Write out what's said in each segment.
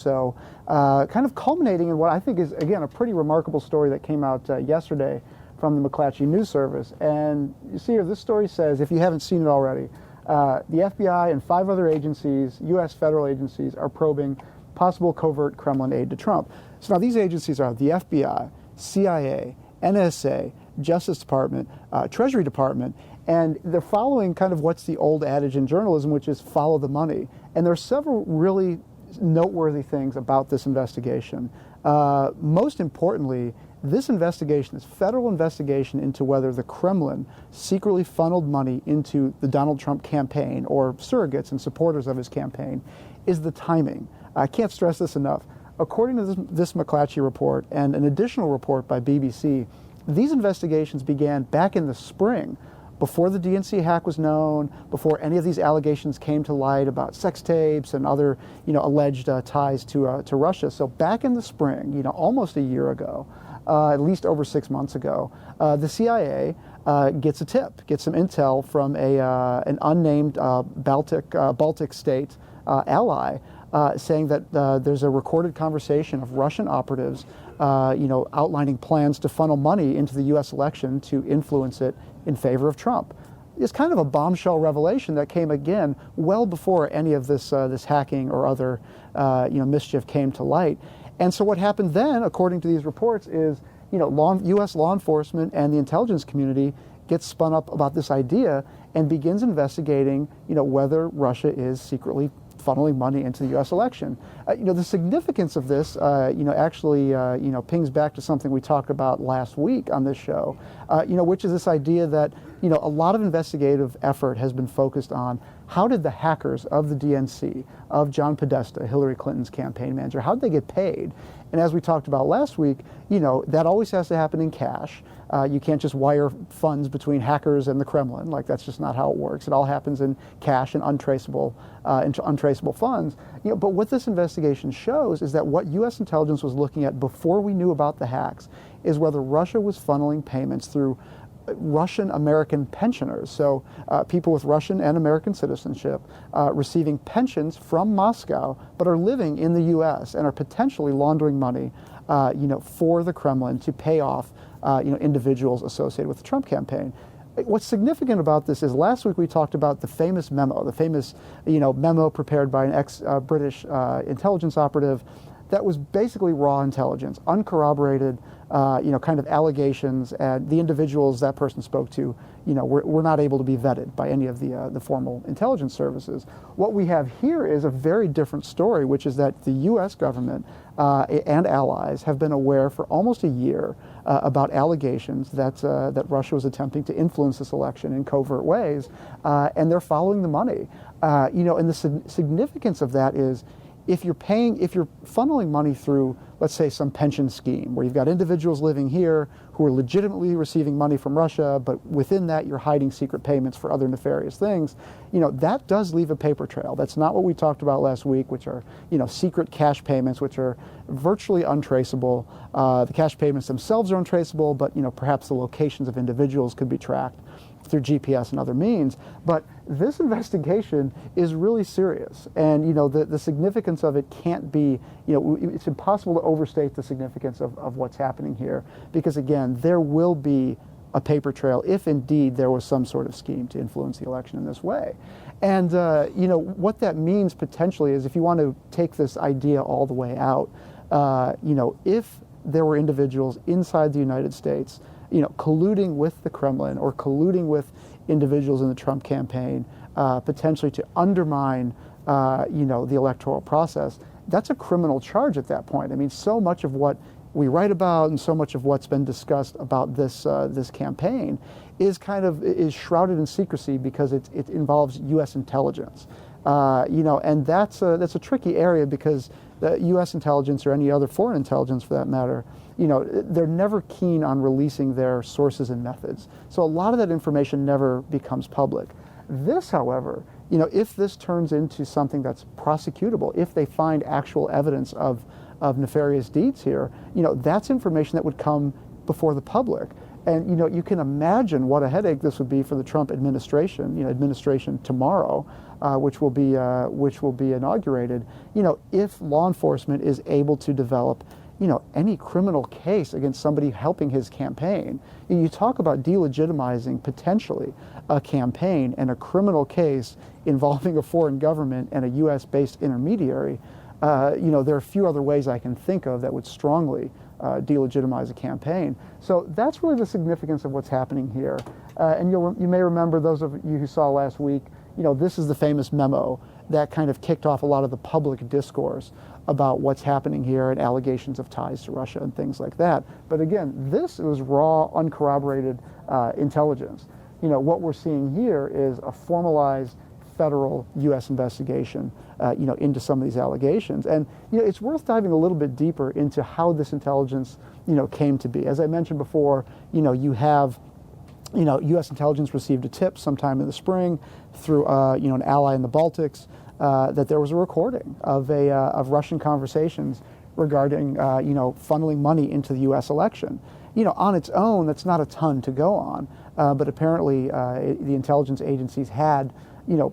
So kind of culminating in what I think is, again, a pretty remarkable story that came out yesterday from the McClatchy News Service. And you see here, this story says, if you haven't seen it already, the FBI and 5 other agencies, U.S. federal agencies, are probing possible covert Kremlin aid to Trump. So now these agencies are the FBI, CIA, NSA, Justice Department, Treasury Department, and they're following kind of what's the old adage in journalism, which is follow the money. And there are several really noteworthy things about this investigation. Most importantly, this investigation, this federal investigation into whether the Kremlin secretly funneled money into the Donald Trump campaign or surrogates and supporters of his campaign, is the timing. I can't stress this enough. According to this McClatchy report and an additional report by BBC, these investigations began back in the spring, before the DNC hack was known, before any of these allegations came to light about sex tapes and other, alleged ties to Russia. So back in the spring, almost a year ago, at least over 6 months ago, the CIA gets a tip, gets some intel from an unnamed Baltic state ally, saying that there's a recorded conversation of Russian operatives, outlining plans to funnel money into the U.S. election to influence it in favor of Trump. It's kind of a bombshell revelation that came again well before any of this hacking or other mischief came to light. And so what happened then, according to these reports, is U.S. law enforcement and the intelligence community gets spun up about this idea and begins investigating whether Russia is secretly funneling money into the U.S. election. The significance of this, actually, pings back to something we talked about last week on this show, which is this idea that, a lot of investigative effort has been focused on how did the hackers of the DNC, of John Podesta, Hillary Clinton's campaign manager, how did they get paid? And as we talked about last week, that always has to happen in cash. You can't just wire funds between hackers and the Kremlin. Like, that's just not how it works. It all happens in cash and untraceable funds. But what this investigation shows is that what U.S. intelligence was looking at before we knew about the hacks is whether Russia was funneling payments through Russian American pensioners, so people with Russian and American citizenship receiving pensions from Moscow, but are living in the U.S. and are potentially laundering money, for the Kremlin to pay off, individuals associated with the Trump campaign. What's significant about this is last week we talked about the famous memo, memo prepared by an ex-British intelligence operative that was basically raw intelligence, uncorroborated, kind of allegations, and the individuals that person spoke to, were not able to be vetted by any of the formal intelligence services. What we have here is a very different story, which is that the U.S. government and allies have been aware for almost a year about allegations that Russia was attempting to influence this election in covert ways, and they're following the money. And the significance of that is, if you're funneling money through, let's say, some pension scheme where you've got individuals living here who are legitimately receiving money from Russia, but within that you're hiding secret payments for other nefarious things, that does leave a paper trail. That's not what we talked about last week, which are, secret cash payments, which are virtually untraceable. The cash payments themselves are untraceable, but, perhaps the locations of individuals could be tracked through GPS and other means. But this investigation is really serious, and the significance of it can't be, it's impossible to overstate the significance of what's happening here, because again, there will be a paper trail if indeed there was some sort of scheme to influence the election in this way. And what that means potentially is, if you want to take this idea all the way out, if there were individuals inside the United States colluding with the Kremlin or colluding with individuals in the Trump campaign, potentially to undermine, the electoral process, that's a criminal charge at that point. I mean, so much of what we write about and so much of what's been discussed about this campaign is shrouded in secrecy because it involves U.S. intelligence. And that's a tricky area, because the U.S. intelligence, or any other foreign intelligence for that matter, they're never keen on releasing their sources and methods. So a lot of that information never becomes public. This, however, if this turns into something that's prosecutable, if they find actual evidence of nefarious deeds here, that's information that would come before the public. And you can imagine what a headache this would be for the Trump administration, administration tomorrow, which will be inaugurated. If law enforcement is able to develop, any criminal case against somebody helping his campaign. You talk about delegitimizing potentially a campaign and a criminal case involving a foreign government and a U.S.-based intermediary. There are a few other ways I can think of that would strongly delegitimize a campaign. So that's really the significance of what's happening here. And you may remember, those of you who saw last week, this is the famous memo that kind of kicked off a lot of the public discourse about what's happening here and allegations of ties to Russia and things like that. But again, this was raw, uncorroborated intelligence. What we're seeing here is a formalized federal U.S. investigation, into some of these allegations. And, it's worth diving a little bit deeper into how this intelligence, came to be. As I mentioned before, you have, U.S. intelligence received a tip sometime in the spring through, an ally in the Baltics, that there was a recording of Russian conversations regarding, funneling money into the U.S. election. On its own, that's not a ton to go on, but apparently the intelligence agencies had,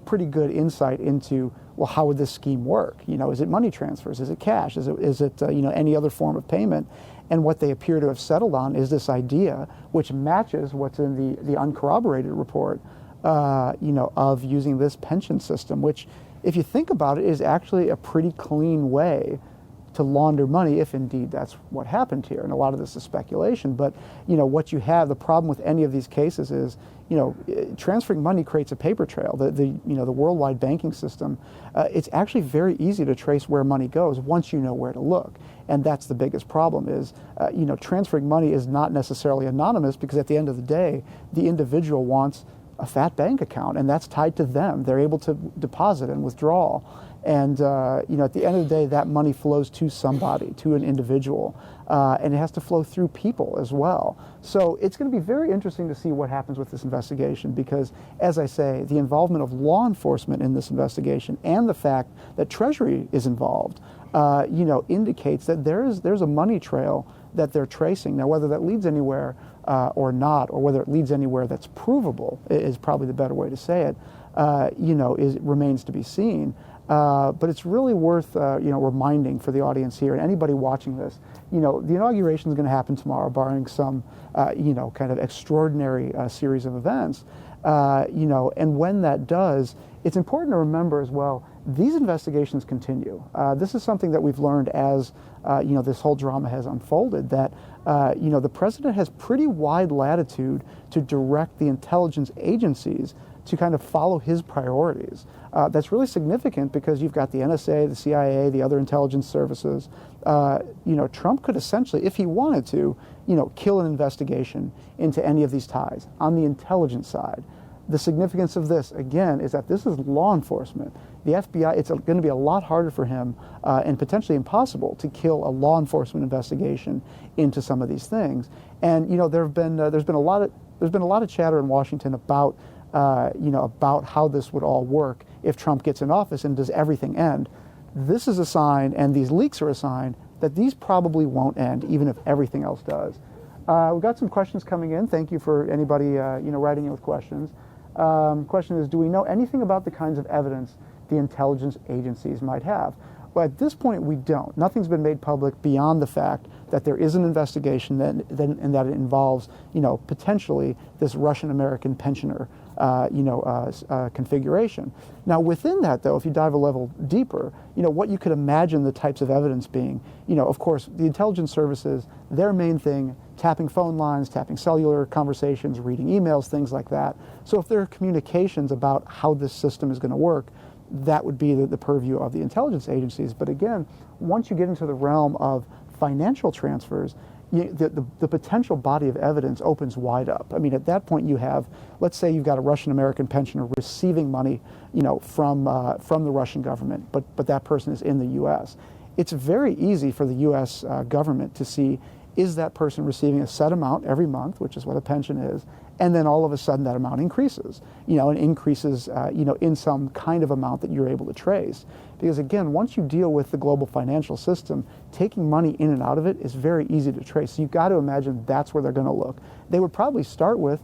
pretty good insight into, well, how would this scheme work? Is it money transfers? Is it cash? Is it any other form of payment? And what they appear to have settled on is this idea, which matches what's in the uncorroborated report, of using this pension system, which, if you think about it, is actually a pretty clean way to launder money, if indeed that's what happened here. And a lot of this is speculation, but what you have, the problem with any of these cases is, transferring money creates a paper trail. The worldwide banking system, it's actually very easy to trace where money goes once you know where to look. And that's the biggest problem is, transferring money is not necessarily anonymous, because at the end of the day, the individual wants a fat bank account, and that's tied to them. They're able to deposit and withdraw. And, at the end of the day, that money flows to somebody, to an individual, and it has to flow through people as well. So it's going to be very interesting to see what happens with this investigation, because, as I say, the involvement of law enforcement in this investigation and the fact that Treasury is involved, indicates that there's a money trail that they're tracing. Now, whether that leads anywhere or not, or whether it leads anywhere that's provable, is probably the better way to say it, remains to be seen. But it's really worth, reminding for the audience here and anybody watching this, the inauguration is going to happen tomorrow, barring some, kind of extraordinary series of events. And when that does, it's important to remember as well, these investigations continue. This is something that we've learned as, this whole drama has unfolded, that, the president has pretty wide latitude to direct the intelligence agencies to kind of follow his priorities. That's really significant because you've got the NSA, the CIA, the other intelligence services. Trump could essentially, if he wanted to, kill an investigation into any of these ties on the intelligence side. The significance of this, again, is that this is law enforcement. The FBI, it's going to be a lot harder for him and potentially impossible to kill a law enforcement investigation into some of these things. And there's been a lot of chatter in Washington about about how this would all work if Trump gets in office and does everything end. This is a sign, and these leaks are a sign, that these probably won't end, even if everything else does. We've got some questions coming in. Thank you for anybody writing in with questions. Question is, do we know anything about the kinds of evidence the intelligence agencies might have? Well, at this point, we don't. Nothing's been made public beyond the fact that there is an investigation and that it involves, potentially this Russian-American pensioner, configuration. Now, within that, though, if you dive a level deeper, what you could imagine the types of evidence being, of course, the intelligence services, their main thing, tapping phone lines, tapping cellular conversations, reading emails, things like that. So if there are communications about how this system is going to work, that would be the purview of the intelligence agencies. But again, once you get into the realm of financial transfers, the potential body of evidence opens wide up. I mean, at that point you have, let's say you've got a Russian-American pensioner receiving money, from the Russian government, but that person is in the U.S. It's very easy for the U.S. Government to see, is that person receiving a set amount every month, which is what a pension is, and then all of a sudden that amount increases, and increases, in some kind of amount that you're able to trace. Because again, once you deal with the global financial system, taking money in and out of it is very easy to trace. So you've got to imagine that's where they're going to look. They would probably start with,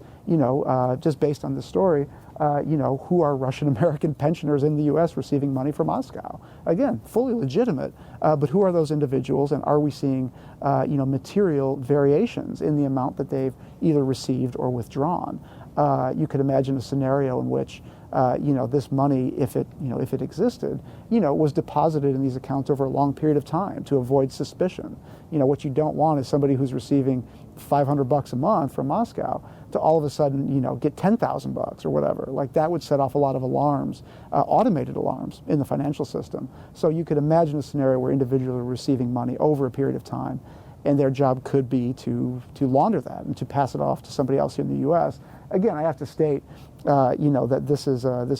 just based on the story, who are Russian-American pensioners in the U.S. receiving money from Moscow. Again, fully legitimate, but who are those individuals, and are we seeing, material variations in the amount that they've either received or withdrawn? You could imagine a scenario in which, this money, if it existed, was deposited in these accounts over a long period of time to avoid suspicion. What you don't want is somebody who's receiving $500 a month from Moscow to all of a sudden, get $10,000 or whatever. Like that would set off a lot of alarms, automated alarms in the financial system. So you could imagine a scenario where individuals are receiving money over a period of time, and their job could be to launder that and to pass it off to somebody else here in the U.S. Again, I have to state, that this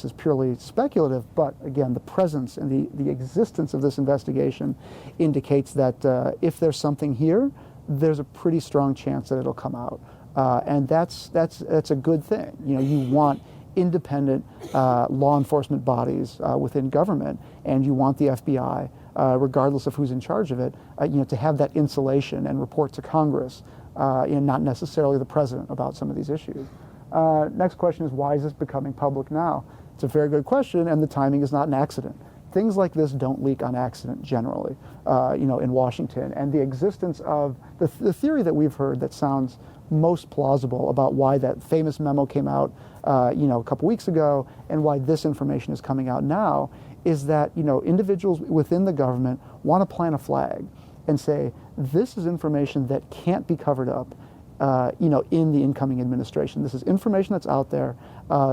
is purely speculative. But again, the presence and the existence of this investigation indicates that if there's something here, there's a pretty strong chance that it'll come out, and that's a good thing. You want independent law enforcement bodies within government, and you want the FBI, regardless of who's in charge of it, to have that insulation and report to Congress, and not necessarily the president about some of these issues. Next question is, why is this becoming public now? It's a very good question, and the timing is not an accident. Things like this don't leak on accident generally, in Washington. And the existence of the theory that we've heard that sounds most plausible about why that famous memo came out, a couple weeks ago, and why this information is coming out now, is that, individuals within the government want to plant a flag and say, this is information that can't be covered up, in the incoming administration. This is information that's out there.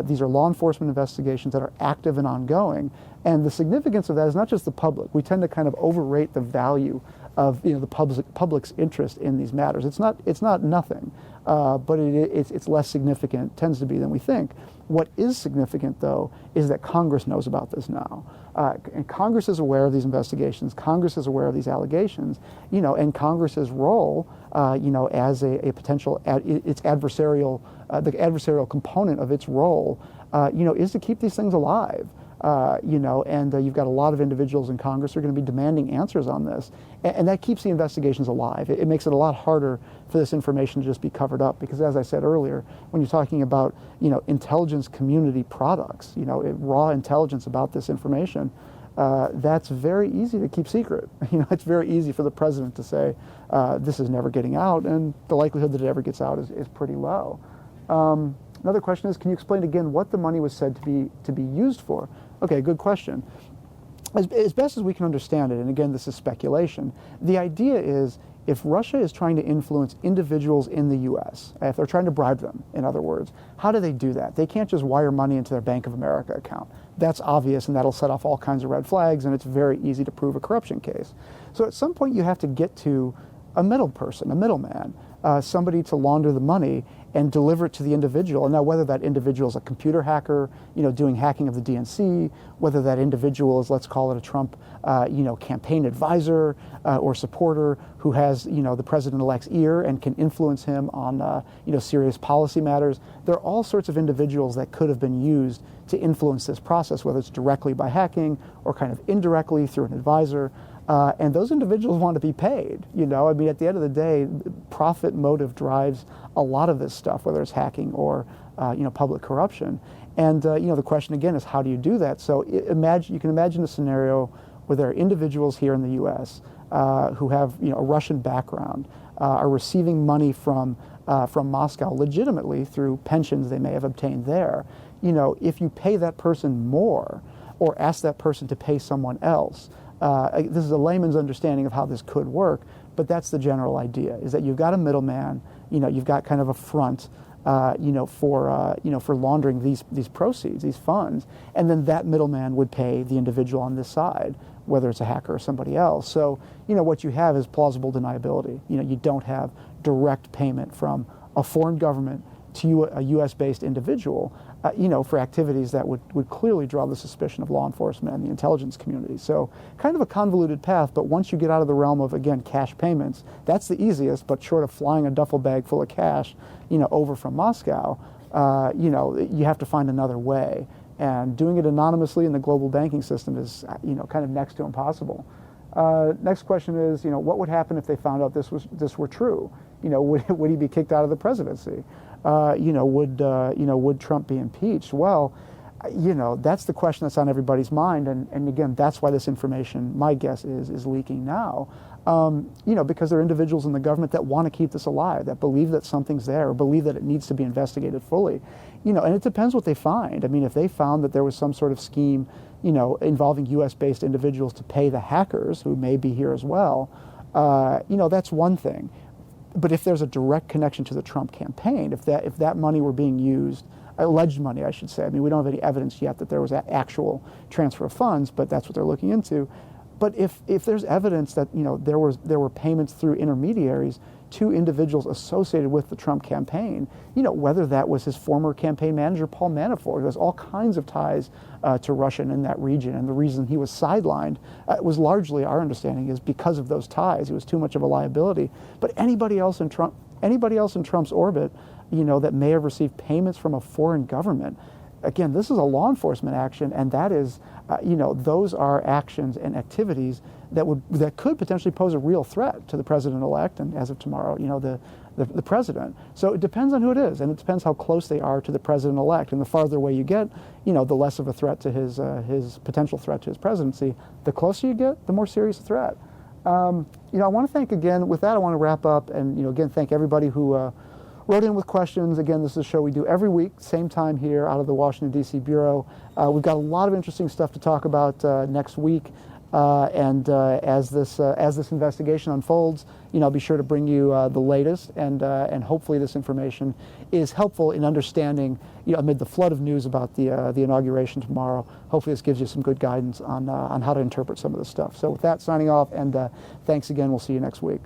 These are law enforcement investigations that are active and ongoing. And the significance of that is not just the public. We tend to kind of overrate the value of the public's interest in these matters. It's not nothing, but it's less significant, tends to be, than we think. What is significant, though, is that Congress knows about this now. And Congress is aware of these investigations. Congress is aware of these allegations, and Congress's role, as a potential, its adversarial, the adversarial component of its role, is to keep these things alive. And you've got a lot of individuals in Congress who are going to be demanding answers on this, and that keeps the investigations alive. It makes it a lot harder for this information to just be covered up, because, as I said earlier, when you're talking about intelligence community products, raw intelligence about this information, that's very easy to keep secret. It's very easy for the president to say this is never getting out, and the likelihood that it ever gets out is pretty low. Another question is, can you explain again what the money was said to be used for? Okay, good question. As best as we can understand it, and again, this is speculation, the idea is, if Russia is trying to influence individuals in the U.S., if they're trying to bribe them, in other words, how do they do that? They can't just wire money into their Bank of America account. That's obvious, and that'll set off all kinds of red flags, and it's very easy to prove a corruption case. So at some point you have to get to a middle person, a middleman, somebody to launder the money and deliver it to the individual. And now, whether that individual is a computer hacker, doing hacking of the DNC, whether that individual is, let's call it a Trump, campaign advisor or supporter who has, the president-elect's ear and can influence him on, serious policy matters. There are all sorts of individuals that could have been used to influence this process, whether it's directly by hacking or kind of indirectly through an advisor. And those individuals want to be paid. At the end of the day, profit motive drives a lot of this stuff, whether it's hacking or public corruption. And the question again is, how do you do that? So you can imagine a scenario where there are individuals here in the U.S. Who have a Russian background, are receiving money from Moscow legitimately through pensions they may have obtained there. If you pay that person more, or ask that person to pay someone else. This is a layman's understanding of how this could work, but that's the general idea, is that you've got a middleman, you've got kind of a front, for laundering these proceeds, these funds, and then that middleman would pay the individual on this side, whether it's a hacker or somebody else. So, what you have is plausible deniability. You don't have direct payment from a foreign government to a U.S.-based individual, for activities that would clearly draw the suspicion of law enforcement and the intelligence community. So kind of a convoluted path, but once you get out of the realm of, again, cash payments, that's the easiest, but short of flying a duffel bag full of cash, over from Moscow, you have to find another way. And doing it anonymously in the global banking system is, kind of next to impossible. Next question is, what would happen if they found out this were true? Would he be kicked out of the presidency? Would Trump be impeached? Well, that's the question that's on everybody's mind, and again, that's why this information, my guess is leaking now. Because there are individuals in the government that want to keep this alive, that believe that something's there, or believe that it needs to be investigated fully. And it depends what they find. I mean, if they found that there was some sort of scheme, involving U.S.-based individuals to pay the hackers who may be here as well, that's one thing. But if there's a direct connection to the Trump campaign, if that money were being used, alleged money, I should say. I mean, we don't have any evidence yet that there was actual transfer of funds, but that's what they're looking into. But if there's evidence that there were payments through intermediaries to individuals associated with the Trump campaign, whether that was his former campaign manager Paul Manafort, there's all kinds of ties to Russia in that region, and the reason he was sidelined was largely, our understanding is, because of those ties. He was too much of a liability. But anybody else in Trump's orbit, that may have received payments from a foreign government. Again, this is a law enforcement action, and that is, those are actions and activities that could potentially pose a real threat to the president-elect, and as of tomorrow, the president. So it depends on who it is, and it depends how close they are to the president-elect. And the farther away you get, the less of a threat to his potential threat to his presidency. The closer you get, the more serious the threat. I want to thank again. With that, I want to wrap up, and again thank everybody who wrote in with questions. Again, this is a show we do every week, same time here out of the Washington, D.C. Bureau. We've got a lot of interesting stuff to talk about next week. And as this investigation unfolds, I'll be sure to bring you the latest, and hopefully this information is helpful in understanding, amid the flood of news about the inauguration tomorrow. Hopefully this gives you some good guidance on how to interpret some of this stuff. So with that, signing off, and thanks again. We'll see you next week.